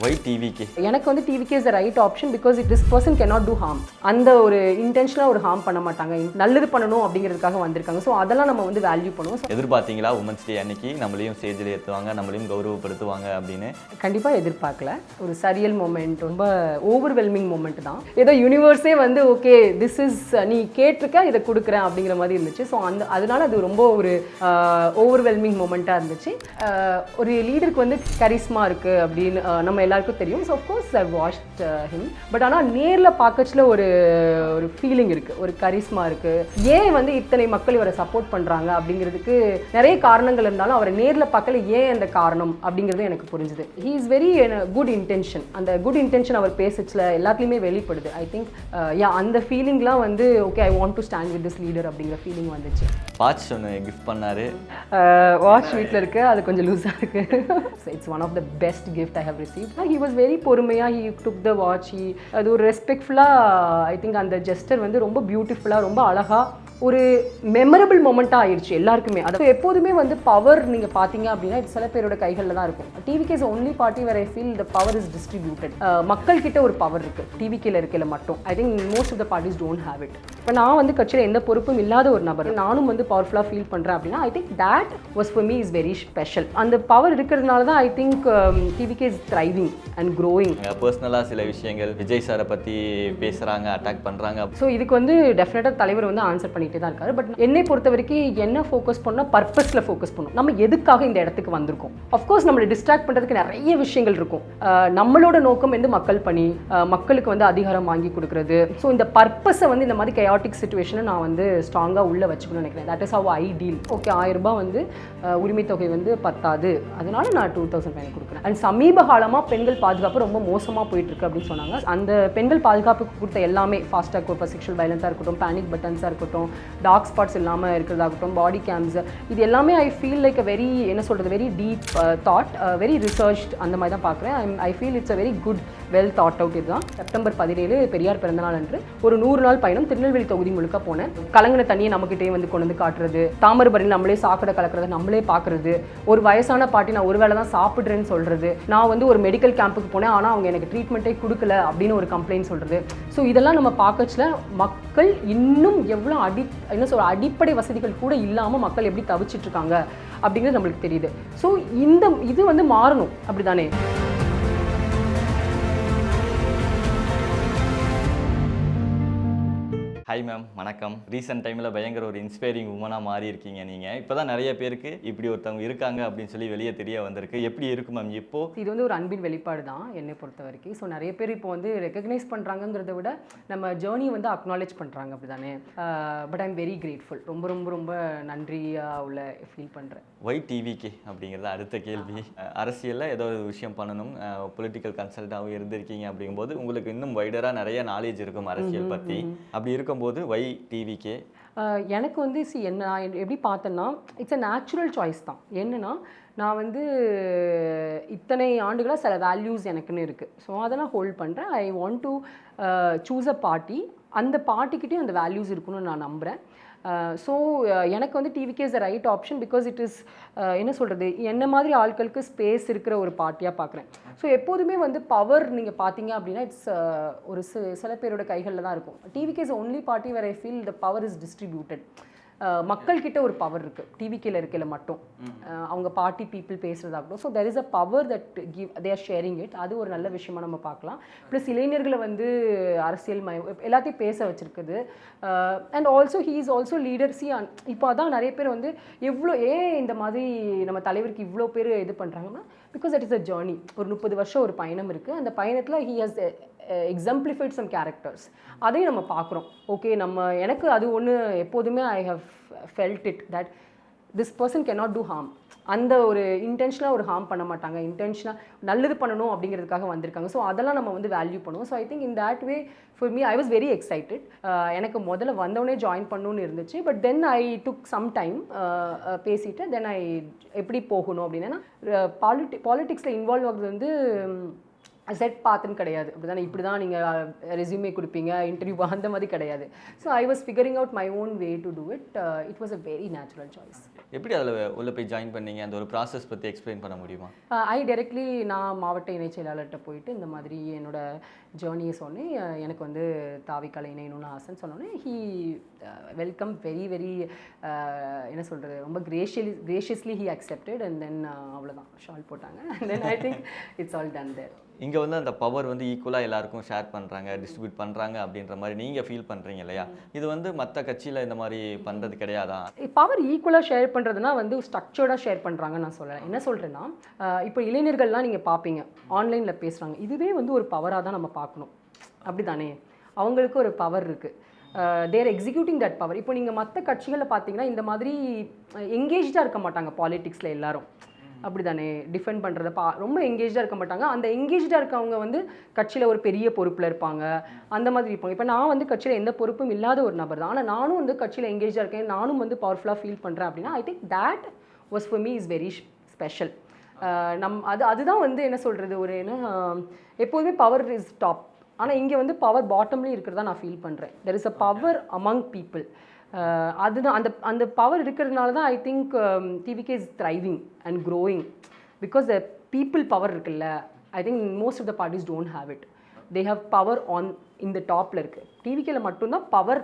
Why TVK? எனக்கு வந்து TVK is the right option because this person cannot do harm. அந்த ஒரு இன்டென்ஷனாக ஒரு ஹார்ம் பண்ண மாட்டாங்க, நல்லது பண்ணணும் அப்படிங்கிறதுக்காக வந்திருக்காங்க. ஸோ அதெல்லாம் நம்ம வந்து வேல்யூ பண்ணுவோம். எதிர்பார்த்தீங்களா உமன்ஸ் டே அன்னைக்கு நம்மளையும் ஸ்டேஜில் ஏற்றுவாங்க, நம்மளையும் கௌரவப்படுத்துவாங்க அப்படின்னு? கண்டிப்பாக எதிர்பார்க்கல. ஒரு சரியல் மூமெண்ட், ரொம்ப ஓவர்வெல்மிங் மூமெண்ட் தான். ஏதோ யூனிவர்ஸே வந்து ஓகே திஸ் இஸ் நீ கேட்டிருக்க இதை கொடுக்குறேன் அப்படிங்கிற மாதிரி இருந்துச்சு. ஸோ அதனால அது ரொம்ப ஒரு ஓவர்வெல்மிங் மூமெண்ட்டாக இருந்துச்சு. ஒரு லீடருக்கு வந்து கரிஸ்மா இருக்குது அப்படின்னு நம்ம எல்லாருக்கும் தெரியும். So of course I watched him. But ஆனால் நேரில் பார்க்கச்சில் ஒரு ஃபீலிங் இருக்குது, ஒரு கரிஸ்மா இருக்குது. ஏன் வந்து இத்தனை மக்கள் இவரை சப்போர்ட் பண்ணுறாங்க அப்படிங்கிறதுக்கு நிறைய காரணங்கள் இருந்தாலும் அவரை நேரில் பார்க்கல ஏன் அந்த காரணம் அப்படிங்கிறது எனக்கு புரிஞ்சுது. He is very good intention. அந்த குட் இன்டென்ஷன் அவர் பேசச்சில் எல்லாத்துலேயுமே வெளிப்படுது. ஐ திங்க் அந்த ஃபீலிங்லாம் வந்து okay I want to stand with this leader அப்படிங்கிற ஃபீலிங் வந்துச்சு. வாட்ச் ஒன்று கிஃப்ட் பண்ணாரு. வாட்ச் வீட்டில் இருக்குது, அது கொஞ்சம் லூஸாக இருக்குது. It's one of the best gift I have received. He was very பொறுமையாக ஹி டுக் த வாட்ச். அது ஒரு ரெஸ்பெக்ட்ஃபுல்லாக ஐ திங்க் அந்த ஜெஸ்டர் வந்து ரொம்ப பியூட்டிஃபுல்லாக, ரொம்ப அழகாக ஒரு மெமரபிள் மொமெண்ட்டாக ஆயிடுச்சு எல்லாருக்குமே. அது எப்போதுமே வந்து பவர் நீங்கள் பார்த்தீங்க அப்படின்னா இது சில பேரோட கைகளில் தான் இருக்கும். TVK is only party where I feel the power is distributed. மக்கள் கிட்ட ஒரு பவர் இருக்குது, டிவிகேல இருக்கையில் மட்டும். I think most of the parties don't have it. இப்போ நான் வந்து கட்சியில் எந்த பொறுப்பும் இல்லாத ஒரு நபர், நானும் வந்து பவர்ஃபுல்லாக ஃபீல் பண்ணுறேன் அப்படின்னா I think that was for me is very special. அந்த பவர் இருக்கிறதுனால தான் I think TVK is thriving and growing. பர்சனலாக சில விஷயங்கள் விஜய் சாரை பற்றி பேசுகிறாங்க, அட்டாக் பண்ணுறாங்க. ஸோ இதுக்கு வந்து டெஃபினட்டாக தலைவர் வந்து ஆன்சர் பண்ணிட்டு தான் இருக்காரு. பட் என்னை பொறுத்த வரைக்கும் என்ன ஃபோக்கஸ் பண்ணால் பர்பஸில் ஃபோக்கஸ் பண்ணணும். நம்ம எதுக்காக இந்த இடத்துக்கு வந்திருக்கோம்? அஃப்கோர்ஸ் நம்மளை டிஸ்ட்ராக்ட் பண்ணுறதுக்கு நிறைய விஷயங்கள் இருக்கும். நம்மளோட நோக்கம் வந்து மக்கள் பணி, மக்களுக்கு வந்து அதிகாரம் வாங்கி கொடுக்குறது. ஸோ இந்த பர்பஸை வந்து இந்த மாதிரி கயாட்டிக் சுச்சுவேஷனை நான் வந்து ஸ்ட்ராங்காக உள்ளே வச்சுக்கணும்னு நினைக்கிறேன். That is how I deal. Okay 1000 ரூபாய் வந்து உரிமை தொகை வந்து பத்தாது, அதனால நான் 2000 கொடுக்குறேன். அண்ட் சமீப காலமாக பெண்கள் பாதுகாப்பு ரொம்ப மோசமாக போயிட்டு இருக்கு அப்படின்னு சொன்னாங்க. அந்த பெண்கள் பாதுகாப்புக்கு கொடுத்த எல்லாமே ஃபாஸ்டாக் கொடுப்ப, செக்ஷுவல் வயலன்ஸாக இருக்கட்டும், பேனிக் பட்டன்ஸாக இருக்கட்டும், டார்க் ஸ்பாட்ஸ் இல்லாமல் இருக்கிறதாகட்டும், பாடி கேம்ஸ், இது எல்லாமே I feel like a very என்ன சொல்கிறது very deep thought, very researched அந்த மாதிரி தான் பார்க்குறேன். I feel it's a very good well thought out. இதுதான் செப்டம்பர் 17 பெரியார் பிறந்தநாள் அன்று ஒரு 100 நாள் பயணம் திருநெல்வேலி தொகுதி முழுக்க போனேன். கலங்கின தண்ணியை நம்மகிட்டே வந்து கொண்டு வந்து காட்டுறது, தாமிரபரணியில் நம்மளே சாக்கடை கலக்கிறது நம்மளே பார்க்குறது, ஒரு வயசான பாட்டி நான் ஒரு வேளை தான் சாப்பிட்றேன்னு சொல்கிறது, நான் வந்து ஒரு மெடிக்கல் கேம்புக்கு போனேன் ஆனால் அவங்க எனக்கு ட்ரீட்மெண்ட்டே கொடுக்கல அப்படின்னு ஒரு கம்ப்ளைண்ட் சொல்கிறது. ஸோ இதெல்லாம் நம்ம பார்க்கச்சில் மக்கள் இன்னும் எவ்வளோ என்ன சொல்ற அடிப்படை வசதிகள் கூட இல்லாமல் மக்கள் எப்படி தவிச்சிட்டு இருக்காங்க அப்படிங்கிறது நம்மளுக்கு தெரியுது. ஸோ இது வந்து மாறணும், அப்படிதானே? ஹாய் மேம், வணக்கம். ரீசெண்ட் டைமில் பயங்கர ஒரு இன்ஸ்பைரிங் உமனாக மாறி இருக்கீங்க நீங்கள். இப்போ தான் நிறைய பேருக்கு இப்படி ஒருத்தவங்க இருக்காங்க அப்படின்னு சொல்லி வெளியே தெரிய வந்திருக்கு. எப்படி இருக்கு மேம் இப்போது? இது வந்து ஒரு அன்பின் வெளிப்பாடு தான் என்னை பொறுத்த வரைக்கும். ஸோ நிறைய பேர் இப்போ வந்து ரெக்கக்னைஸ் பண்ணுறாங்கிறத விட நம்ம ஜேர்னி வந்து அக்னாலேஜ் பண்ணுறாங்க, அப்படி தானே? But I'm very grateful. ரொம்ப ரொம்ப ரொம்ப நன்றியாக உள்ள ஃபீல் பண்ணுறேன். ஒய் டிவிகே அப்படிங்கிறது அடுத்த கேள்வி. அரசியலில் ஏதோ ஒரு விஷயம் பண்ணணும், பொலிட்டிக்கல் கன்சல்ட்டாகவும் இருந்திருக்கீங்க அப்படிங்கும்போது உங்களுக்கு இன்னும் வைடராக நிறைய நாலேஜ் இருக்கும் அரசியல் பற்றி. அப்படி இருக்கும்போது ஒய் டிவிகே? எனக்கு வந்து நான் எப்படி பார்த்தேன்னா இட்ஸ் அ நேச்சுரல் சாய்ஸ் தான். என்னென்னா நான் வந்து இத்தனை ஆண்டுகளாக சில வேல்யூஸ் எனக்குன்னு இருக்குது. ஸோ அதெல்லாம் ஹோல்ட் பண்ணுறேன். ஐ want to choose a party. அந்த பார்ட்டிக்கிட்டையும் அந்த வேல்யூஸ் இருக்குன்னு நான் நம்புகிறேன். ஸோ எனக்கு வந்து TVK is the right option because it is என்ன சொல்கிறது என்ன மாதிரி ஆட்களுக்கு ஸ்பேஸ் இருக்கிற ஒரு பார்ட்டியாக பார்க்குறேன். ஸோ எப்போதுமே வந்து பவர் நீங்கள் பார்த்தீங்க அப்படின்னா இட்ஸ் ஒரு சில பேரோட கைகளில் தான் இருக்கும். TVK is only party where I feel the power is distributed. மக்கள்கிட்ட ஒரு பவர் இருக்குது டிவிகேல இருக்கையில் மட்டும். அவங்க பார்ட்டி பீப்புள் பேசுகிறதாகட்டும். So there is a power that they are sharing it. அது ஒரு நல்ல விஷயமா நம்ம பார்க்கலாம். ப்ளஸ் இளைஞர்களை வந்து அரசியல் எல்லாத்தையும் பேச வச்சுருக்குது. And also he is also leader. இப்போ அதான் நிறைய பேர் வந்து இந்த மாதிரி நம்ம தலைவருக்கு இவ்வளோ பேர் இது பண்ணுறாங்கன்னா because that is a journey. ஒரு 30 வருஷம் ஒரு பயணம் இருக்குது. அந்த பயணத்தில் he has exemplified some characters. அதையும் நம்ம பார்க்குறோம். ஓகே எனக்கு அது ஒன்று எப்போதுமே I have felt it that this person cannot do harm. அந்த ஒரு இன்டென்ஷனாக ஒரு ஹார்ம் பண்ண மாட்டாங்க, இன்டென்ஷனாக நல்லது பண்ணணும் அப்படிங்கிறதுக்காக வந்திருக்காங்க. ஸோ அதெல்லாம் நம்ம வந்து வேல்யூ பண்ணுவோம். So I think in that way for me I was very excited. எனக்கு முதல்ல வந்தவொடனே ஜாயின் பண்ணணும்னு இருந்துச்சு. But then I took some time பேசிட்டு தென் ஐ எப்படி போகணும் அப்படின்னா பாலிட்டிக்ஸில் இன்வால்வ் ஆகுது வந்து செட் பார்த்துன்னு கிடையாது, அப்படி தானே? இப்படி தான் நீங்கள் ரெஸ்யூமே கொடுப்பீங்க, இன்டர்வியூ அந்த மாதிரி கிடையாது. So I was figuring out my own way to do it. It was a very natural choice. எப்படி அதில் உள்ள போய் ஜாயின் பண்ணீங்க? அந்த ஒரு ப்ராசஸ் பற்றி எக்ஸ்பிளைன் பண்ண முடியுமா? டைரெக்ட்லி நான் மாவட்ட இணைச் செயலாளர்கிட்ட போயிட்டு இந்த மாதிரி என்னோட ஜேர்னியை சொன்னேன். எனக்கு வந்து தாவிக்கால இணையணும்னு ஆசைன்னு சொன்னோன்னே ஹீ வெல்கம் வெரி வெரி என்ன சொல்கிறது, ரொம்ப graciously he accepted. And then அவ்வளோதான், ஷால் போட்டாங்க. And then I think it's all done there. இங்கே வந்து அந்த பவர் வந்து ஈக்குவலாக எல்லாருக்கும் ஷேர் பண்ணுறாங்க, டிஸ்ட்ரிபியூட் பண்ணுறாங்க அப்படின்ற மாதிரி நீங்கள் ஃபீல் பண்ணுறீங்க இல்லையா? இது வந்து மற்ற கட்சியில் இந்த மாதிரி பண்ணுறது கிடையாதா? பவர் ஈக்குவலாக ஷேர் பண்ணுறதுனா வந்து ஸ்ட்ரக்சர்டாக ஷேர் பண்ணுறாங்கன்னு நான் சொல்லலை. என்ன சொல்கிறேன்னா, இப்போ இளைஞர்கள்லாம் நீங்கள் பார்ப்பீங்க ஆன்லைனில் பேசுகிறாங்க, இதுவே வந்து ஒரு பவராக தான் நம்ம பார்க்கணும், அப்படி தானே? அவங்களுக்கு ஒரு பவர் இருக்குது, தேர் எக்ஸிக்யூட்டிங் தட் பவர். இப்போ நீங்கள் மற்ற கட்சிகளில் பார்த்தீங்கன்னா இந்த மாதிரி எங்கேஜாக இருக்க மாட்டாங்க பாலிடிக்ஸில் எல்லாரும், அப்படி தானே? டிஃபெண்ட் பண்ணுறத ரொம்ப எங்கேஜாக இருக்க மாட்டாங்க. அந்த எங்கேஜாக இருக்கவங்க வந்து கட்சியில் ஒரு பெரிய பொறுப்பில் இருப்பாங்க, அந்த மாதிரி இருப்பாங்க. இப்போ நான் வந்து கட்சியில் எந்த பொறுப்பும் இல்லாத ஒரு நபர் தான், ஆனால் நானும் வந்து கட்சியில் எங்கேஜாக இருக்கேன், நானும் வந்து பவர்ஃபுல்லாக ஃபீல் பண்ணுறேன் அப்படின்னா I think that was for me is very special. அதுதான் வந்து என்ன சொல்கிறது, ஒரு என்ன எப்போதுமே பவர் இஸ் டாப், ஆனால் இங்கே வந்து பவர் பாட்டம்லேயும் இருக்கிறதா நான் ஃபீல் பண்ணுறேன். There is a power among people. அதுதான் அந்த பவர் இருக்கிறதுனால தான் I think TVK is thriving and growing, because the people power இருக்குல்ல. I think most of the parties don't have it. They have power on இந்த டாப்பில் இருக்குது. டிவிகேல மட்டும்தான் power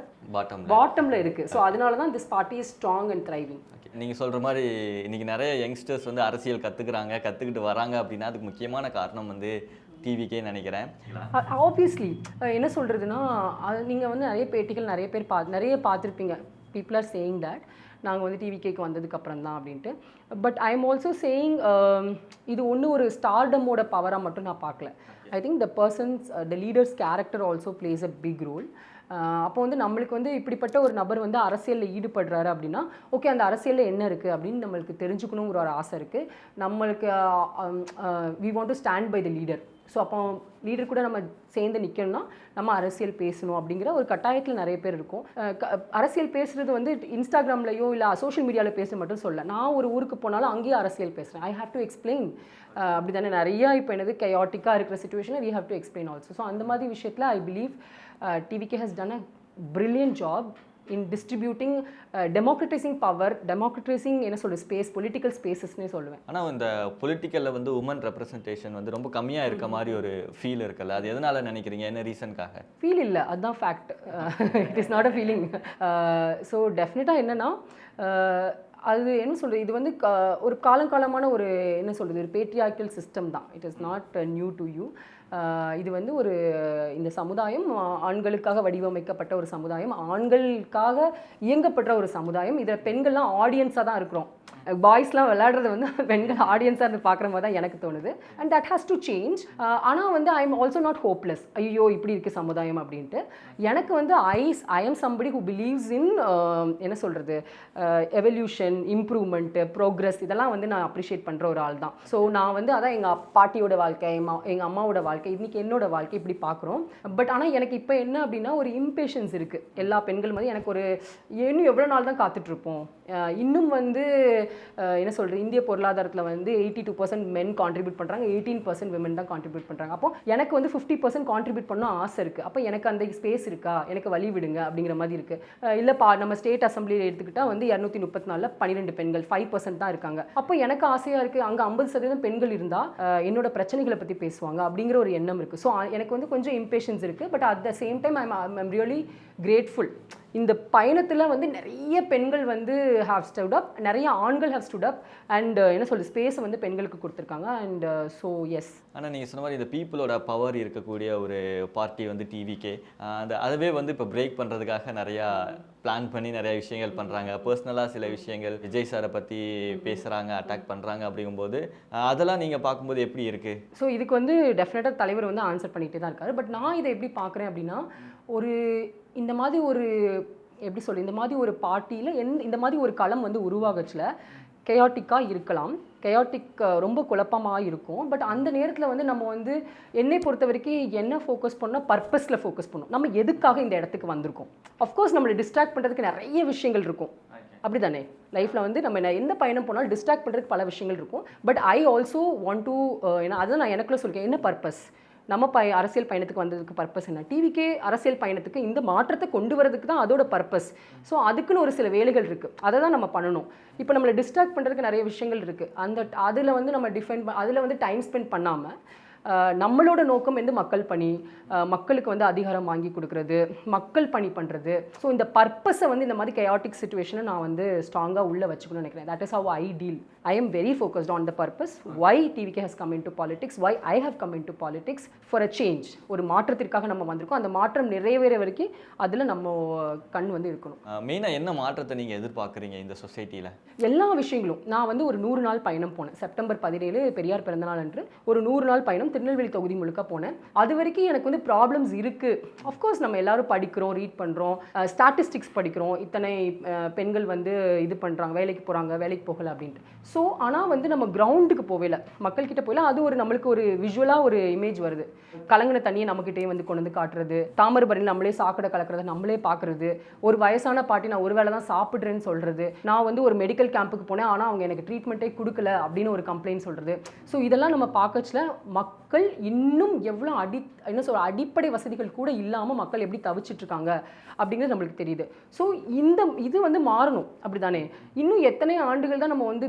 பாட்டமில் இருக்குது. ஸோ அதனால தான் this party is strong and thriving. நீங்கள் சொல்கிற மாதிரி இன்றைக்கி நிறைய யங்ஸ்டர்ஸ் வந்து அரசியல் கற்றுக்கிட்டு வராங்க அப்படின்னா அதுக்கு முக்கியமான காரணம் வந்து டிவிக்கே நினைக்கிறேன். ஆப்வியஸ்லி என்ன சொல்கிறதுனா, நீங்கள் வந்து நிறைய பேட்டிகள் நிறைய பேர் நிறைய பார்த்துருப்பீங்க. பீப்புள் ஆர் சேயிங் தட் நாங்கள் வந்து டிவிகேக்கு வந்ததுக்கப்புறம் தான் அப்படின்ட்டு. But I am also saying இது ஒன்று ஒரு ஸ்டார்டமோட பவராக மட்டும் நான் பார்க்கல. I think the persons the leaders character also plays a big role. அப்போ வந்து நம்மளுக்கு வந்து இப்படிப்பட்ட ஒரு நபர் வந்து அரசியலில் ஈடுபடுறாரு அப்படின்னா ஓகே, அந்த அரசியலில் என்ன இருக்குது அப்படின்னு நம்மளுக்கு தெரிஞ்சுக்கணுங்கிற ஒரு ஆசை இருக்குது நம்மளுக்கு. We want to stand by the leader. So அப்போ லீடர் கூட நம்ம சேர்ந்து நிற்கணும்னா நம்ம அரசியல் பேசணும் அப்படிங்கிற ஒரு கட்டாயத்தில் நிறைய பேர் இருக்கும். அரசியல் பேசுகிறது வந்து இன்ஸ்டாகிராம்லையோ இல்லை சோஷியல் மீடியாவில் பேச மட்டும் சொல்ல, நான் ஒரு ஊருக்கு போனாலும் அங்கேயும் அரசியல் பேசுகிறேன். I have to explain. அப்படி தானே நிறையா இப்போ என்னது கயாட்டிக்காக இருக்கிற சிச்சுவேஷனில் we have to explain also. So அந்த மாதிரி விஷயத்தில் I believe TVK has done a brilliant job in distributing democratizing power, democratizing என்ன சொல்ற ஸ்பேஸ், பொலிட்டிக்கல் ஸ்பேசஸ்னே சொல்லுவேன். ஆனால் இந்த பொலிட்டிக்கலில் வந்து உமன் ரெப்ரசன்டேஷன் வந்து ரொம்ப கம்மியாக இருக்க மாதிரி ஒரு ஃபீல் இருக்குல்ல, அது எதனால நினைக்கிறீங்க? என்ன ரீசனுக்காக? ஃபீல் இல்லை, அதுதான் fact. It is not a feeling. So டெஃபினட்டாக என்னென்னா அது என்ன சொல்கிறது, இது வந்து ஒரு காலங்காலமான ஒரு என்ன சொல்கிறது ஒரு பேட்ரியார்க்கல் சிஸ்டம் தான். It is not new to you. இது வந்து ஒரு இந்த சமுதாயம் ஆண்களுக்காக வடிவமைக்கப்பட்ட ஒரு சமுதாயம், ஆண்களுக்காக இயங்கப்படுற ஒரு சமுதாயம். இதில் பெண்கள்லாம் ஆடியன்ஸாக தான் இருக்கிறோம். பாய்ஸ்லாம் விளையாடுறது வந்து பெண்கள் ஆடியன்ஸாக இருந்து பார்க்குற மாதிரி தான் எனக்கு தோணுது. And that has to change. ஆனால் வந்து I am also not hopeless, ஐயோ இப்படி இருக்குது சமுதாயம் அப்படின்ட்டு. எனக்கு வந்து I am somebody who believes in என்ன சொல்கிறது எவல்யூஷன், இம்ப்ரூவ்மெண்ட்டு, ப்ரோக்ரஸ், இதெல்லாம் வந்து நான் அப்ரிஷியேட் பண்ணுற ஒரு ஆள் தான். ஸோ நான் வந்து அதான் எங்கள் பாட்டியோட வாழ்க்கை, எங்கள் அம்மாவோட வாழ்க்கை, இன்றைக்கி என்னோட வாழ்க்கை இப்படி பார்க்குறோம். பட் ஆனால் எனக்கு இப்போ என்ன அப்படின்னா ஒரு இம்பேஷன்ஸ் இருக்குது எல்லா பெண்கள் மாதிரி. எனக்கு ஒரு இன்னும் எவ்வளோ நாள் தான் காத்துட்ருப்போம், இன்னும் வந்து என்ன சொல்கிறது இந்திய பொருளாதாரத்தில் வந்து 82% மென் கான்ட்ரிபியூட் பண்ணுறாங்க, 18% விமன் தான் கான்ட்ரிபியூட் பண்ணுறாங்க. அப்போ எனக்கு வந்து 50% கான்ட்ரிபியூட் பண்ண ஆசை இருக்குது. அப்போ எனக்கு அந்த ஸ்பேஸ் இருக்கா, எனக்கு வழி விடுங்க அப்படிங்கிற மாதிரி இருக்குது. இல்லைப்பா நம்ம ஸ்டேட் அசம்பிளியில் எடுத்துக்கிட்டால் வந்து 234 12 பெண்கள் 5% தான் இருக்காங்க. அப்போ எனக்கு ஆசையாக இருக்குது அங்கே 50% பெண்கள் இருந்தால் என்னோட பிரச்சனைகளை பற்றி பேசுவாங்க அப்படிங்கிற ஒரு எண்ணம் இருக்குது. ஸோ எனக்கு வந்து கொஞ்சம் இம்பேஷன்ஸ் இருக்குது. But at the same time I'm really grateful. இந்த பயணத்தில் வந்து நிறைய பெண்கள் வந்து ஹாவ் ஸ்டூட் அப், நிறைய ஆண்கள் ஹாவ் ஸ்டூட் அப் அண்ட் என்ன சொல்கிறது ஸ்பேஸை வந்து பெண்களுக்கு கொடுத்துருக்காங்க. And so yes. ஆனால் நீங்கள் சொன்ன மாதிரி இந்த பீப்புளோட பவர் இருக்கக்கூடிய ஒரு பார்ட்டி வந்து டிவிகே, அதுவே வந்து இப்போ பிரேக் பண்ணுறதுக்காக நிறையா பிளான் பண்ணி நிறைய விஷயங்கள் பண்ணுறாங்க. பர்சனலாக சில விஷயங்கள் விஜய் சாரை பற்றி பேசுகிறாங்க, அட்டாக் பண்ணுறாங்க. அப்படிங்கும்போது அதெல்லாம் நீங்கள் பார்க்கும்போது எப்படி இருக்குது? ஸோ இதுக்கு வந்து டெஃபினட்டாக தலைவர் வந்து ஆன்சர் பண்ணிகிட்டே தான் இருக்காரு. பட் நான் இதை எப்படி பார்க்குறேன் அப்படின்னா, ஒரு இந்த மாதிரி ஒரு எப்படி சொல்லி இந்த மாதிரி ஒரு பார்ட்டியில் இந்த மாதிரி ஒரு களம் வந்து உருவாகச்சில் கெயாட்டிக்காக இருக்கலாம், கெயாட்டிக் ரொம்ப குழப்பமாக இருக்கும். பட் அந்த நேரத்தில் வந்து நம்ம வந்து என்னை பொறுத்த வரைக்கும் என்ன ஃபோக்கஸ் பண்ணோம், பர்பஸில் ஃபோக்கஸ் பண்ணோம். நம்ம எதுக்காக இந்த இடத்துக்கு வந்திருக்கோம். அஃப்கோர்ஸ் நம்மளை டிஸ்ட்ராக்ட் பண்ணுறதுக்கு நிறைய விஷயங்கள் இருக்கும், அப்படி தானே? லைஃப்பில் வந்து நம்ம எந்த பயணம் போனாலும் டிஸ்ட்ராக்ட் பண்ணுறதுக்கு பல விஷயங்கள் இருக்கும். But I also want to அதுதான் நான் எனக்குள்ள சொல்லியிருக்கேன், என்ன பர்பஸ். நம்ம அரசியல் பயணத்துக்கு வந்ததுக்கு பர்பஸ் என்ன, டிவிக்கே அரசியல் பயணத்துக்கு இந்த மாற்றத்தை கொண்டு வரதுக்கு தான் அதோட பர்பஸ். ஸோ அதுக்குன்னு ஒரு சில வேலைகள் இருக்குது, அதை தான் நம்ம பண்ணணும். இப்போ நம்மளை டிஸ்ட்ராக்ட் பண்ணுறதுக்கு நிறைய விஷயங்கள் இருக்குது. அதில் வந்து நம்ம அதில் வந்து டைம் ஸ்பெண்ட் பண்ணாமல் நம்மளோட நோக்கம் வந்து மக்கள் பணி, மக்களுக்கு வந்து அதிகாரம் வாங்கி கொடுக்குறது, மக்கள் பணி பண்ணுறது. ஸோ இந்த பர்பஸை வந்து இந்த மாதிரி கயாட்டிக் சுச்சுவேஷனை நான் வந்து ஸ்ட்ராங்காக உள்ளே வச்சுக்கணும்னு நினைக்கிறேன். That is how I deal. I am very focused on the purpose. Why TVK has come into politics, why I have come into politics for a change. ஒரு மாற்றத்திற்காக நம்ம வந்திருக்கோம். அந்த மாற்றம் நிறைவேற வரைக்கும் அதில் நம்ம கண் வந்து இருக்கணும். மெயினாக என்ன மாற்றத்தை நீங்கள் எதிர்பார்க்குறீங்க இந்த சொசைட்டியில்? எல்லா விஷயங்களும். நான் வந்து ஒரு 100 நாள் பயணம் போனேன். செப்டம்பர் 17 பெரியார் பிறந்தநாள் அன்று ஒரு 100 நாள் பயணம் திருநெல்வேலி தொகுதி முழுக்க போனேன். அது வரைக்கும் எனக்கு வந்து ப்ராப்ளம்ஸ் இருக்குது. அஃப்கோர்ஸ் நம்ம எல்லாரும் படிக்கிறோம், ரீட் பண்ணுறோம், ஸ்டாட்டிஸ்டிக்ஸ் படிக்கிறோம், இத்தனை பெண்கள் வந்து இது பண்ணுறாங்க, வேலைக்கு போகிறாங்க, வேலைக்கு போகலை அப்படின்ட்டு. ஸோ ஆனால் வந்து நம்ம கிரவுண்டுக்கு போகல, மக்கள்கிட்ட போகல. அது ஒரு நம்மளுக்கு ஒரு விஷுவலாக ஒரு இமேஜ் வருது. கலங்கின தண்ணியை நம்மக்கிட்டே வந்து கொண்டு வந்து காட்டுறது, தாமிரபரணியில் நம்மளே சாக்கடை கலக்கிறத நம்மளே பார்க்குறது, ஒரு வயசான பாட்டி நான் ஒரு வேளை தான் சாப்பிட்றேன்னு சொல்கிறது, நான் வந்து ஒரு மெடிக்கல் கேம்புக்கு போனேன் ஆனால் அவங்க எனக்கு ட்ரீட்மெண்ட்டே கொடுக்கல அப்படின்னு ஒரு கம்ப்ளைண்ட் சொல்கிறது. ஸோ இதெல்லாம் நம்ம பார்க்கச்சுல மக்கள் இன்னும் எவ்வளோ அடிப்படை வசதிகள் கூட இல்லாமல் மக்கள் எப்படி தவிச்சிட்ருக்காங்க அப்படிங்கிறது நம்மளுக்கு தெரியுது. ஸோ இது வந்து மாறணும், அப்படி தானே? இன்னும் எத்தனை ஆண்டுகள் தான் நம்ம வந்து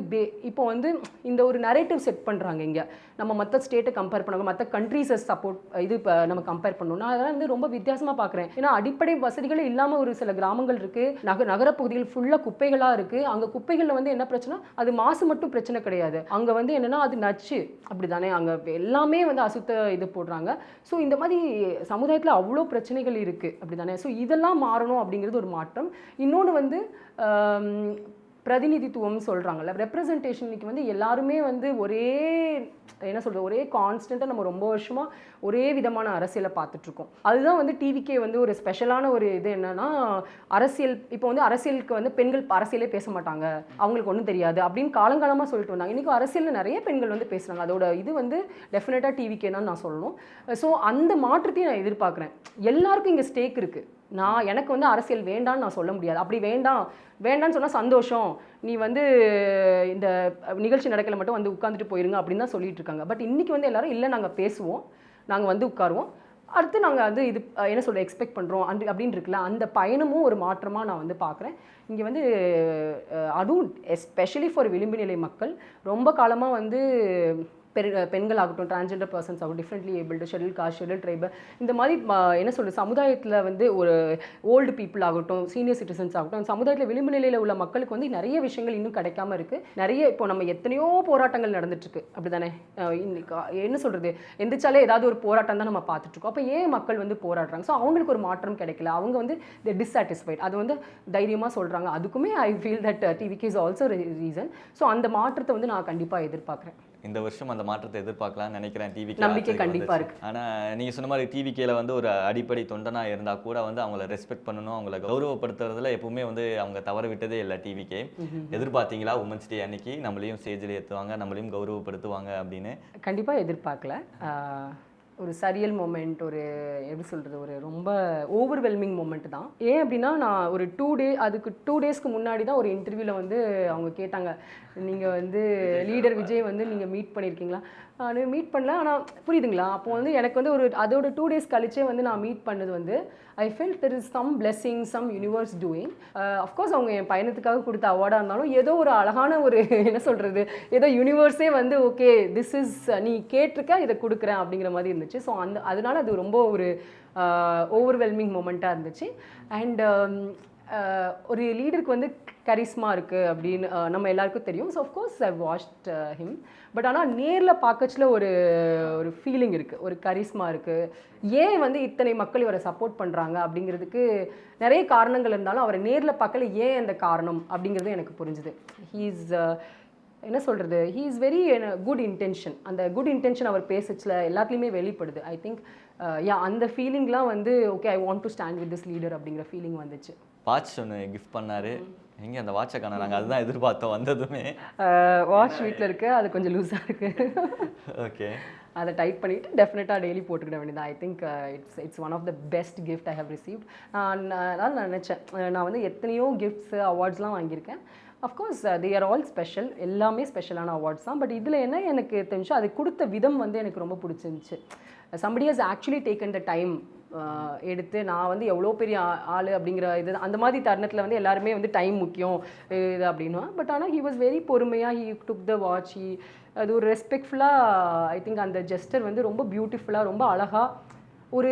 இப்போ வந்து இந்த ஒரு நரேட்டிவ் செட் பண்ணுறாங்க. இங்கே நம்ம மற்ற ஸ்டேட்டை கம்பேர் பண்ணாங்க, மற்ற கண்ட்ரீஸை சப்போர்ட் இப்போ நம்ம கம்பேர் பண்ணணும். நான் அதெல்லாம் வந்து ரொம்ப வித்தியாசமாக பார்க்குறேன். ஏன்னா அடிப்படை வசதிகளே இல்லாமல் ஒரு சில கிராமங்கள் இருக்குது, நகரப்பகுதிகள் ஃபுல்லாக குப்பைகளாக இருக்குது. அங்கே குப்பைகளில் வந்து என்ன பிரச்சனை, அது மாசு மட்டும் பிரச்சனை கிடையாது, அங்கே வந்து என்னென்னா அது நச்சு, அப்படி தானே? அங்கே எல்லாமே வந்து அசுத்த இது போடுறாங்க. ஸோ இந்த மாதிரி சமுதாயத்தில் அவ்வளோ பிரச்சனைகள் இருக்குது, அப்படி தானே? ஸோ இதெல்லாம் மாறணும் அப்படிங்கிறது ஒரு மாற்றம். இன்னொன்று வந்து பிரதிநிதித்துவம் சொல்கிறாங்கல்ல, ரெப்ரசன்டேஷன். இன்னைக்கு வந்து எல்லாருமே வந்து ஒரே என்ன சொல்கிறது, ஒரே கான்ஸ்டண்ட்டாக நம்ம ரொம்ப வருஷமாக ஒரே விதமான அரசியலை பார்த்துட்ருக்கோம். அதுதான் வந்து டிவிக்கே வந்து ஒரு ஸ்பெஷலான ஒரு இது என்னென்னா, அரசியல் இப்போ வந்து அரசியலுக்கு வந்து பெண்கள் அரசியலே பேச மாட்டாங்க, அவங்களுக்கு ஒன்றும் தெரியாது அப்படின்னு காலங்காலமாக சொல்லிட்டு வந்தாங்க. இன்றைக்கி அரசியலில் நிறைய பெண்கள் வந்து பேசுகிறாங்க. அதோட இது வந்து டெஃபினட்டாக டிவிக்கே தான் நான் சொல்லணும். ஸோ அந்த மாற்றத்தையும் நான் எதிர்பார்க்குறேன். எல்லாருக்கும் இங்கே ஸ்டேக் இருக்குது. எனக்கு வந்து அரசியல் வேண்டான்னு நான் சொல்ல முடியாது. அப்படி வேண்டான்னு சொன்னால் சந்தோஷம், நீ வந்து இந்த நிகழ்ச்சி நடக்கல மட்டும் வந்து உட்காந்துட்டு போயிருங்க அப்படின்னு தான் சொல்லிட்டு இருக்காங்க. பட் இன்றைக்கி வந்து எல்லாரும் இல்லை, நாங்கள் பேசுவோம், நாங்கள் வந்து உட்காருவோம், அடுத்து நாங்கள் வந்து இது என்ன சொல்ல எக்ஸ்பெக்ட் பண்ணுறோம் அப்படின்னு இருக்குல்ல, அந்த பயணமும் ஒரு மாற்றமாக நான் வந்து பார்க்குறேன். இங்கே வந்து அதுவும் எஸ்பெஷலி ஃபார் விளிம்பு நிலை மக்கள் ரொம்ப காலமாக வந்து பெண்கள் ஆகட்டும், டிரான்ஸ்ஜெண்டர் பர்சன்ஸ் ஆகட்டும், differently abled, schedule cost, schedule tribe, இந்த மாதிரி என்ன சொல்கிறது சமுதாயத்தில் வந்து ஒரு ஓல்டு பீப்புள் ஆகட்டும், சீனியர் சிட்டிசன்ஸ் ஆகட்டும், சமுதாயத்தில் விளிம்பு நிலையில் உள்ள மக்களுக்கு வந்து நிறைய விஷயங்கள் இன்னும் கிடைக்காம இருக்குது. நிறைய இப்போ நம்ம எத்தனையோ போராட்டங்கள் நடந்துட்டுருக்கு, அப்படி தானே? என்ன சொல்கிறது, எந்திரிச்சாலே ஏதாவது ஒரு போராட்டம் தான் நம்ம பார்த்துட்ருக்கோம். அப்போ ஏன் மக்கள் வந்து போராடுறாங்க? ஸோ அவங்களுக்கு ஒரு மாற்றம் கிடைக்கல, அவங்க வந்து டிஸ்சாட்டிஸ்ஃபைட், அது வந்து தைரியமாக சொல்கிறாங்க. அதுக்குமே I feel that TVK is also reason. So அந்த மாற்றத்தை வந்து நான் கண்டிப்பாக எதிர்பார்க்குறேன். இந்த வருஷம் அந்த மாற்றத்தை எதிர்பார்க்கலாம்னு நினைக்கிறேன். டிவிகே நம்பிக்கை கண்டிப்பாக இருக்குது. ஆனால் நீங்கள் சொன்ன மாதிரி டிவிகேல வந்து ஒரு அடிப்படை தொண்டனாக இருந்தால் கூட வந்து அவங்கள ரெஸ்பெக்ட் பண்ணணும், அவங்கள கௌரவப்படுத்துறதுல எப்பவுமே வந்து அவங்க தவற விட்டதே இல்லை டிவிகே. எதிர்பார்த்தீங்களா உமன்ஸ் டே அன்னைக்கு நம்மளையும் ஸ்டேஜில் ஏற்றுவாங்க, நம்மளையும் கௌரவப்படுத்துவாங்க அப்படின்னு? கண்டிப்பாக எதிர்பார்க்கல. ஒரு சரியல் மூமெண்ட், ஒரு எப்படி சொல்கிறது, ஒரு ரொம்ப ஓவர்வெல்மிங் மூமெண்ட் தான். ஏன் அப்படின்னா, நான் ஒரு 2 டேஸ்க்கு முன்னாடி தான் ஒரு இன்டர்வியூவில் வந்து அவங்க கேட்டாங்க, நீங்கள் வந்து லீடர் விஜய் வந்து நீங்கள் மீட் பண்ணியிருக்கீங்களா? மீட் பண்ணல, ஆனால் புரியுதுங்களா? அப்போ வந்து எனக்கு வந்து அதோட 2 டேஸ் கழிச்சே வந்து நான் மீட் பண்ணது வந்து I felt there is some blessing, some universe doing. Of course அவங்க என் பயணத்துக்காக கொடுத்த அவார்டாக இருந்தாலும் ஏதோ ஒரு அழகான ஒரு என்ன சொல்கிறது, ஏதோ யூனிவர்ஸே வந்து ஓகே திஸ் இஸ் நீ கேட்டிருக்க, இதை கொடுக்குறேன் அப்படிங்கிற மாதிரி இருந்துச்சு. ஸோ அதனால அது ரொம்ப ஒரு ஓவர்வெல்மிங் மூமெண்ட்டாக இருந்துச்சு. அண்ட் ஒரு லீடருக்கு வந்து கரிஸ்மா இருக்குது அப்படின்னு நம்ம எல்லாருக்கும் தெரியும். So of course I watched him. But ஆனால் நேரில் பார்க்கச்சில் ஒரு ஃபீலிங் இருக்குது, ஒரு கரிஸ்மா இருக்குது. ஏன் வந்து இத்தனை மக்கள் இவரை சப்போர்ட் பண்ணுறாங்க அப்படிங்கிறதுக்கு நிறைய காரணங்கள் இருந்தாலும் அவரை நேரில் பார்க்கல ஏன் அந்த காரணம் அப்படிங்கிறது எனக்கு புரிஞ்சுது. ஹீஸ் என்ன சொல்கிறது, he is very good intention. அந்த குட் இன்டென்ஷன் அவர் பேசச்சில் எல்லாத்துலேயுமே வெளிப்படுது. ஐ திங்க் அந்த ஃபீலிங்லாம் வந்து okay I want to stand with this leader அப்படிங்கிற ஃபீலிங் வந்துச்சு. வாட்ச் ஒன்று கிஃப்ட் பண்ணார், எங்கே அந்த வாட்சை காண? நாங்கள் அதுதான் எதிர்பார்த்தோம் வந்ததுமே. வாட்ச் வீட்டில் இருக்குது, அது கொஞ்சம் லூஸாக இருக்குது. ஓகே, அதை டைப் பண்ணிவிட்டு டெஃபினட்டாக டெய்லி போட்டுக்கிட வேண்டியது. I think it's one of the best gift I have received. அதான் நான் நினச்சேன், நான் வந்து எத்தனையோ கிஃப்ட்ஸு அவார்ட்ஸ்லாம் வாங்கியிருக்கேன். Of course they are all special, எல்லாமே ஸ்பெஷலான அவார்ட்ஸ் தான். பட் இதில் என்ன எனக்கு தெரிஞ்சு அது கொடுத்த விதம் வந்து எனக்கு ரொம்ப பிடிச்சிருந்துச்சு. somebody has actually taken the time எடுத்து நான் வந்து எவ்வளோ பெரிய ஆள் அப்படிங்கிற இது அந்த மாதிரி தருணத்தில் வந்து எல்லாருமே வந்து டைம் முக்கியம் இது அப்படின்னா. பட் ஆனால் ஹி வாஸ் வெரி பொறுமையாக, ஹி டுக் த வாட்ச், அது ஒரு ரெஸ்பெக்ட்ஃபுல்லாக ஐ திங்க் அந்த ஜெஸ்டர் வந்து ரொம்ப பியூட்டிஃபுல்லாக ரொம்ப அழகாக ஒரு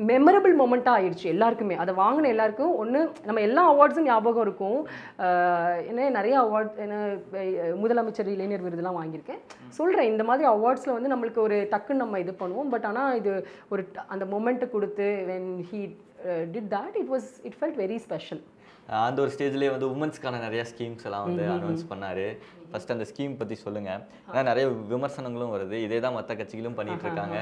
மெமரபிள் மொமெண்ட்டாக ஆயிடுச்சு எல்லாருக்குமே. அதை வாங்கின எல்லாருக்கும் ஒன்று நம்ம எல்லா அவார்ட்ஸும் ஞாபகம் இருக்கும். ஏன்னா நிறைய அவார்ட் ஏன்னா முதலமைச்சர் இளைஞர் விருதுலாம் வாங்கியிருக்கேன். சொல்கிறேன் இந்த மாதிரி அவார்ட்ஸில் வந்து நம்மளுக்கு ஒரு டக்குன்னு நம்ம இது பண்ணுவோம். பட் ஆனால் இது ஒரு அந்த மொமெண்ட்டை கொடுத்து when he did that it felt very special. அந்த ஒரு ஸ்டேஜ்லேயே வந்து உமன்ஸ்க்கான நிறைய ஸ்கீம்ஸ் எல்லாம் வந்து அனௌன்ஸ் பண்ணார். ஃபர்ஸ்ட் அந்த ஸ்கீம் பற்றி சொல்லுங்கள். ஏன்னா நிறைய விமர்சனங்களும் வருது, இதே தான் மற்ற கட்சிகளும் பண்ணிட்டு இருக்காங்க,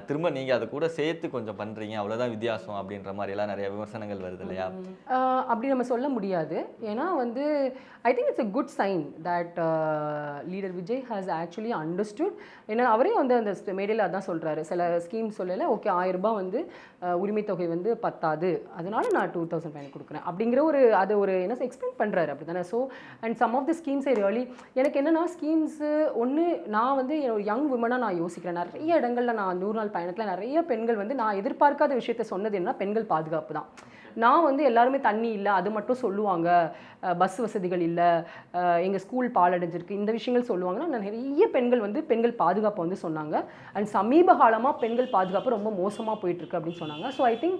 திரும்ப நீங்கள் அதை கூட சேர்த்து கொஞ்சம் பண்ணுறீங்க, அவ்வளோதான் வித்தியாசம் அப்படின்ற மாதிரிலாம் நிறைய விமர்சனங்கள் வருது இல்லையா? அப்படி நம்ம சொல்ல முடியாது. ஏன்னா வந்து ஐ think it's a good sign that leader Vijay has actually understood. ஏன்னா அவரே வந்து அந்த மேடையில் அதான் சொல்கிறாரு, சில ஸ்கீம் சொல்லலை, ஓகே 1000 ரூபாய் வந்து உரிமை தொகை வந்து பத்தாது, அதனால நான் 2005 கொடுக்குறேன் அப்படிங்கிற ஒரு அது ஒரு என்ன எக்ஸ்பிளைன் பண்ணுறாரு அப்படி தானே. So and some of the schemes I really எனக்கு என்னென்னா ஸ்கீம்ஸு ஒன்று நான் வந்து ஒரு யங் விமனாக நான் யோசிக்கிறேன். நிறைய இடங்களில் நான் 100 நாள் பயணத்தில் நிறைய பெண்கள் வந்து நான் எதிர்பார்க்காத விஷயத்த சொன்னது என்ன, பெண்கள் பாதுகாப்பு தான். நான் வந்து எல்லாருமே தண்ணி இல்லை அது மட்டும் சொல்லுவாங்க, பஸ் வசதிகள் இல்லை, எங்கள் ஸ்கூல் பாலடைஞ்சிருக்கு, இந்த விஷயங்கள் சொல்லுவாங்கன்னா நான் நிறைய பெண்கள் வந்து பெண்கள் பாதுகாப்பை வந்து சொன்னாங்க. அண்ட் சமீப காலமாக பெண்கள் பாதுகாப்பு ரொம்ப மோசமாக போயிட்டுருக்கு அப்படின்னு சொன்னாங்க. ஸோ ஐ திங்க்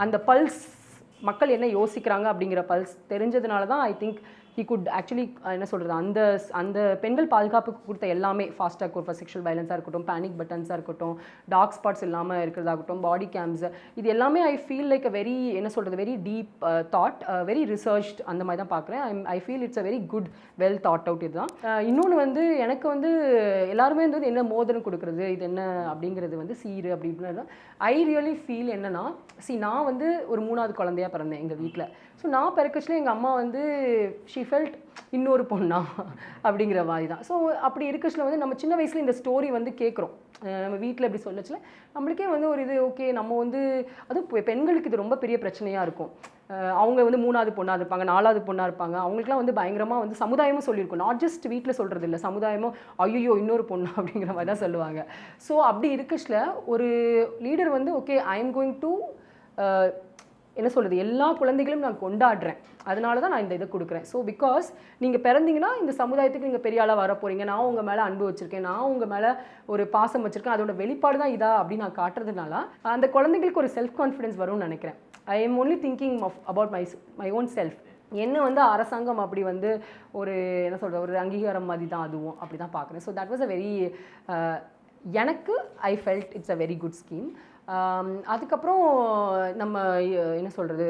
அந்த பல்ஸ் மக்கள் என்ன யோசிக்கிறாங்க அப்படிங்கிற பல்ஸ் தெரிஞ்சதுனால தான் I think he could actually என்ன சொல்கிறது அந்த பெண்கள் பாதுகாப்புக்கு கொடுத்த எல்லாமே ஃபாஸ்டாக் ஃபார் செக்ஷுவல் வயலன்ஸாக இருக்கட்டும், பேனிக் பட்டன்ஸாக இருக்கட்டும், டார்க் ஸ்பாட்ஸ் இல்லாமல் இருக்கிறதாகட்டும், பாடி கேம்ஸ், இது எல்லாமே I feel like a very என்ன சொல்கிறது very deep thought, very researched அந்த மாதிரி தான் பார்க்குறேன். I feel it's a very good well thought out இதுதான். இன்னொன்று வந்து எனக்கு வந்து எல்லாருமே வந்து என்ன மோதிரம் கொடுக்குறது இது என்ன அப்படிங்கிறது வந்து சீரு அப்படி இப்படின்னா ஐ ரியலி ஃபீல் என்னன்னா நான் வந்து ஒரு 3வது குழந்தையாக பிறந்தேன் எங்கள் வீட்டில். ஸோ நான் பிறக்கச்சில் எங்கள் அம்மா வந்து ஷி ஃபெல்ட் இன்னொரு பொண்ணா அப்படிங்கிற மாதிரி தான். ஸோ அப்படி இருக்கச்சில் வந்து நம்ம சின்ன வயசில் இந்த ஸ்டோரி வந்து கேட்குறோம், நம்ம வீட்டில் இப்படி சொல்லச்சில் நம்மளுக்கே வந்து ஒரு இது ஓகே நம்ம வந்து அதுவும் பெண்களுக்கு இது ரொம்ப பெரிய பிரச்சனையாக இருக்கும். அவங்க வந்து 3வது பொண்ணாக இருப்பாங்க, 4வது பொண்ணாக இருப்பாங்க, அவங்களுக்குலாம் வந்து பயங்கரமாக வந்து சமுதாயமும் சொல்லியிருக்கும், நாட் ஜஸ்ட் வீட்டில் சொல்கிறது இல்லை, சமுதாயமும் ஐயோ இன்னொரு பொண்ணு அப்படிங்கிற மாதிரி தான் சொல்லுவாங்க. ஸோ அப்படி இருக்கச்சில் ஒரு லீடர் வந்து okay I am going to என்ன சொல்கிறது எல்லா குழந்தைகளும் நான் கொண்டாடுறேன், அதனால தான் நான் இந்த இதை கொடுக்குறேன். ஸோ பிகாஸ் நீங்கள் பிறந்தீங்கன்னா இந்த சமுதாயத்துக்கு நீங்கள் பெரிய ஆளாக வர போகிறீங்க, நான் உங்கள் மேலே அன்பு வச்சுருக்கேன், நான் உங்கள் மேலே ஒரு பாசம் வச்சுருக்கேன், அதோட வெளிப்பாடு தான் இதா அப்படின்னு நான் காட்டுறதுனால அந்த குழந்தைங்களுக்கு ஒரு செல்ஃப் கான்ஃபிடென்ஸ் வரும்னு நினைக்கிறேன். I am only thinking about my own self. என்ன வந்து அரசாங்கம் அப்படி வந்து ஒரு என்ன சொல்கிறது ஒரு அங்கீகாரம் மாதிரி தான் அதுவும் அப்படி தான் பார்க்குறேன். So that was a very எனக்கு I felt it's a very good scheme. அதுக்கப்புறம் நம்ம என்ன சொல்கிறது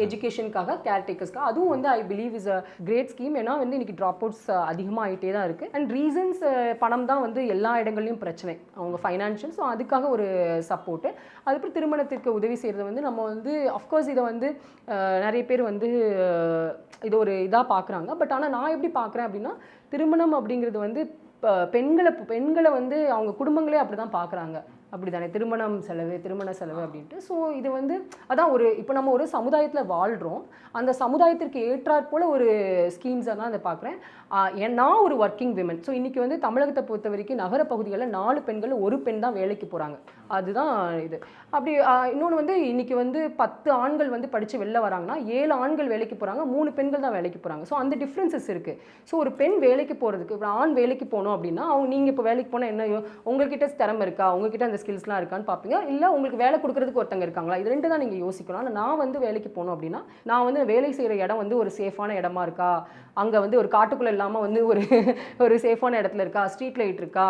எஜுகேஷனுக்காக கேர்டேக்கர்ஸ்க்காக அதுவும் வந்து I believe is a great scheme. ஏன்னா வந்து இன்றைக்கி ட்ராப் அவுட்ஸ் அதிகமாகிட்டே தான் இருக்குது. அண்ட் ரீசன்ஸ் பணம் தான் வந்து எல்லா இடங்கள்லையும் பிரச்சனை, அவங்க ஃபைனான்ஷியல். ஸோ அதுக்காக ஒரு சப்போர்ட்டு. அதுக்கப்புறம் திருமணத்திற்கு உதவி செய்கிறது வந்து நம்ம வந்து அஃப்கோர்ஸ் இதை வந்து நிறைய பேர் வந்து இது ஒரு இதாக பார்க்குறாங்க. பட் ஆனால் நான் எப்படி பார்க்குறேன் அப்படின்னா திருமணம் அப்படிங்கிறது வந்து பெண்களை வந்து அவங்க குடும்பங்களே அப்படி தான் பார்க்குறாங்க, அப்படி தானே திருமண செலவு அப்படின்ட்டு. ஸோ இது வந்து அதான் ஒரு இப்போ நம்ம ஒரு சமுதாயத்தில் வாழ்கிறோம், அந்த சமுதாயத்திற்கு ஏற்றாற் போல் ஒரு ஸ்கீம்ஸாக தான் அதை பார்க்குறேன். நான் ஒரு ஒர்க்கிங் விமன். ஸோ இன்றைக்கி வந்து தமிழகத்தை பொறுத்த வரைக்கும் நகர பகுதிகளில் 4 பெண்கள் 1 பெண் தான் வேலைக்கு போகிறாங்க, அதுதான் இது. அப்படி இன்னொன்று வந்து இன்றைக்கி வந்து 10 ஆண்கள் வந்து படித்து வெளில வராங்கன்னா 7 ஆண்கள் வேலைக்கு போகிறாங்க, 3 பெண்கள் தான் வேலைக்கு போகிறாங்க. ஸோ அந்த டிஃப்ரென்சஸ் இருக்குது. ஸோ ஒரு பெண் வேலைக்கு போகிறதுக்கு இப்போ ஆண் வேலைக்கு போகணும் அப்படின்னா நீங்கள் இப்போ வேலைக்கு போனால் என்ன உங்கள்கிட்ட திறமை இருக்கா, உங்ககிட்ட அந்த ஸ்கில்ஸ்லாம் இருக்கான்னு பார்ப்பீங்க, இல்லை உங்களுக்கு வேலை கொடுக்குறதுக்கு ஒருத்தங்க இருக்காங்களா, இது 2 தான் நீங்கள் யோசிக்கணும். ஆனால் நான் வந்து வேலைக்கு போகணும் அப்படின்னா நான் வந்து வேலை செய்கிற இடம் வந்து ஒரு சேஃபான இடமா இருக்கா, அங்கே வந்து ஒரு காட்டுக்குள்ளே இல்லாமல் வந்து ஒரு சேஃபான இடத்துல இருக்கா, ஸ்ட்ரீட் லைட் இருக்கா,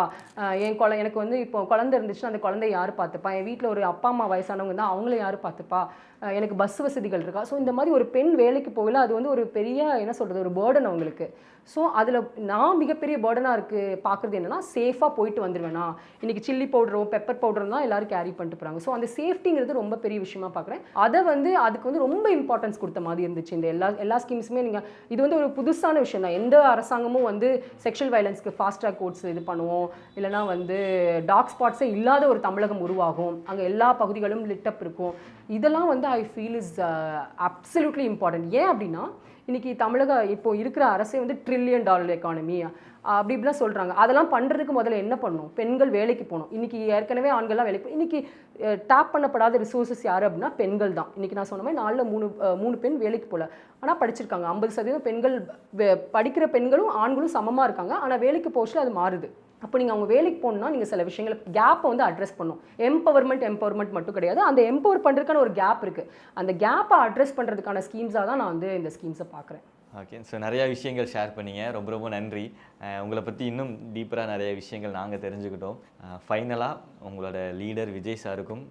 எனக்கு வந்து இப்போ குழந்தை இருந்துச்சுன்னா அந்த குழந்தைய யார் பார்த்துப்பா, என் வீட்டில் ஒரு அப்பா அம்மா வயசானவங்க தான் அவங்கள யார் பார்த்துப்பா, எனக்கு பஸ் வசதிகள் இருக்கா. ஸோ இந்த மாதிரி ஒரு பெண் வேலைக்கு போகல அது வந்து ஒரு பெரிய என்ன சொல்கிறது ஒரு பேர்டன் அவங்களுக்கு. ஸோ அதில் நான் மிகப்பெரிய பேர்டனாக இருக்குது பார்க்குறது என்னென்னா சேஃபாக போயிட்டு வந்துடுவேனா, இன்றைக்கி சில்லி பவுடரோ பெப்பர் பவுடர் தான் எல்லாரும் கேரி பண்ணிட்டு போகிறாங்க. ஸோ அந்த சேஃப்டிங்கிறது ரொம்ப பெரிய விஷயமா பார்க்குறேன். அதை வந்து அதுக்கு வந்து ரொம்ப இம்பார்ட்டன்ஸ் கொடுத்த மாதிரி இருந்துச்சு. இந்த எல்லா ஸ்கீம்ஸுமே நீங்கள் இது வந்து ஒரு புதுசான விஷயம் தான். எந்த அரசாங்கமும் வந்து செக்ஷுவல் வயலன்ஸ்க்கு ஃபாஸ்ட் ட்ராக் கோர்ட்ஸ் இது பண்ணுவோம், இல்லைனா வந்து டார்க் ஸ்பாட்ஸே இல்லாத ஒரு தமிழகம் உருவாகும், அங்கே எல்லா பகுதிகளும் லிட்டப் இருக்கும். இதெல்லாம் வந்து I feel is absolutely important. ஏன் அப்படின்னா இன்றைக்கி தமிழக இப்போ இருக்கிற அரசே வந்து $1 trillion எக்கானமி அப்படி இப்படிலாம் சொல்கிறாங்க. அதெல்லாம் பண்ணுறதுக்கு முதல்ல என்ன பண்ணணும்? பெண்கள் வேலைக்கு போகணும். இன்றைக்கி ஏற்கனவே ஆண்கள்லாம் வேலைக்கு போய் இன்றைக்கி டேப் பண்ணப்படாத ரிசோர்ஸஸ் யார் அப்படின்னா பெண்கள் தான். இன்றைக்கி நான் சொன்ன மாதிரி 4 பெண் வேலைக்கு போகல, ஆனால் படிச்சிருக்காங்க. 50% பெண்கள் படிக்கிற பெண்களும் ஆண்களும் சமமாக இருக்காங்க. ஆனால் வேலைக்கு போச்சுல அது மாறுது. அப்போ நீங்கள் அவங்க வேலைக்கு போகணுன்னா நீங்கள் சில விஷயங்களை கேப்பை வந்து அட்ரஸ் பண்ணணும். எம்பவர்மெண்ட் மட்டும் கிடையாது, அந்த எம்பவர் பண்ணுறதுக்கான ஒரு கேப் இருக்குது. அந்த கேப்பை அட்ரஸ் பண்ணுறதுக்கான ஸ்கீம்ஸாக தான் நான் வந்து இந்த ஸ்கீம்ஸை பார்க்குறேன். ஓகே, ஸோ நிறையா விஷயங்கள் ஷேர் பண்ணீங்க, ரொம்ப ரொம்ப நன்றி. உங்களை பற்றி இன்னும் டீப்பராக நிறைய விஷயங்கள் நாங்கள் தெரிஞ்சுக்கிட்டோம். ஃபைனலாக உங்களோட லீடர் விஜய் சாருக்கும்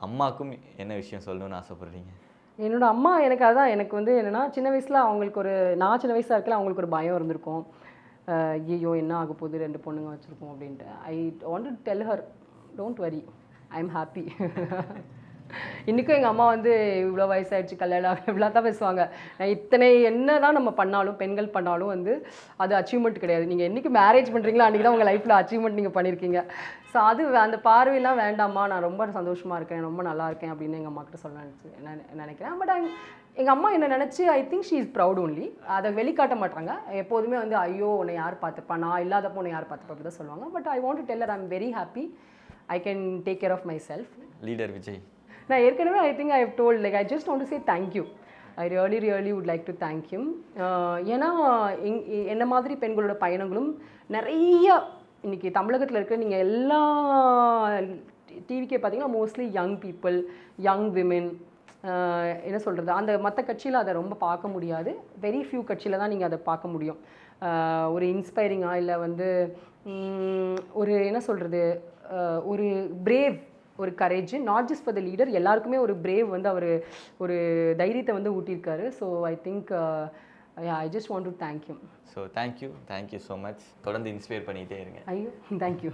அம்மாக்கும் என்ன விஷயம் சொல்லணும்னு ஆசைப்படுறீங்க? என்னோட அம்மா எனக்கு வந்து என்னென்னா, சின்ன வயசில் அவங்களுக்கு நான் சின்ன வயசாக இருக்கல அவங்களுக்கு ஒரு பயம் இருந்திருக்கும். ஐயோ என்ன ஆக போகுது, 2 பொண்ணுங்க வச்சுருக்கோம் அப்படின்ட்டு. ஐ want to tell her don't worry, I am happy. இன்றைக்கும் எங்கள் அம்மா வந்து இவ்வளோ வயசாகிடுச்சு கல்யாணம் இவ்வளோ தான் பேசுவாங்க. இத்தனை என்ன தான் நம்ம பண்ணாலும் பெண்கள் பண்ணாலும் வந்து அது அச்சீவ்மெண்ட் கிடையாது. நீங்கள் என்றைக்கு மேரேஜ் பண்ணுறீங்களோ அன்றைக்கி தான் உங்கள் லைஃப்பில் அச்சீவ்மெண்ட் நீங்கள் பண்ணியிருக்கீங்க. ஸோ அது அந்த பார்வையெல்லாம் வேண்டாம்மா, நான் ரொம்ப சந்தோஷமாக இருக்கேன், ரொம்ப நல்லா இருக்கேன் அப்படின்னு எங்கள் அம்மா கிட்ட சொல்ல நினைக்கிறேன். பட் எங்கள் அம்மா என்ன நினச்சி I think she is proud only. அதை வெளிக்காட்ட மாட்டாங்க. எப்போதுமே வந்து ஐயோ உன்னை யார் பார்த்துப்பா, நான் இல்லாதப்போ உன்னை யார் பார்த்துப்பா அப்படி தான் சொல்லுவாங்க. But I want to tell her I am very happy, I can take care of myself. Leader Vijay, நான் ஏற்கனவே I think I have told like I just want to say thank you. I really would like to thank him. ஏன்னா என்ன மாதிரி பெண்களோட பயணங்களும் நிறைய இன்றைக்கி தமிழகத்தில் இருக்கிற நீங்கள் எல்லா டிவிக்கே பார்த்தீங்கன்னா mostly young people, young women, என்ன சொல்கிறது, அந்த மற்ற கட்சியில் அதை ரொம்ப பார்க்க முடியாது. வெரி ஃபியூ கட்சியில் தான் நீங்கள் அதை பார்க்க முடியும். ஒரு இன்ஸ்பைரிங்காக இல்லை வந்து ஒரு என்ன சொல்கிறது, ஒரு பிரேவ், ஒரு courage, not just for the leader, எல்லாருக்குமே ஒரு பிரேவ் வந்து அவர் ஒரு தைரியத்தை வந்து ஊட்டியிருக்காரு. So I think I just want to thank you. So thank you so much. தொடர்ந்து இன்ஸ்பயர் பண்ணிகிட்டே இருங்க. ஐயோ தேங்க்யூ.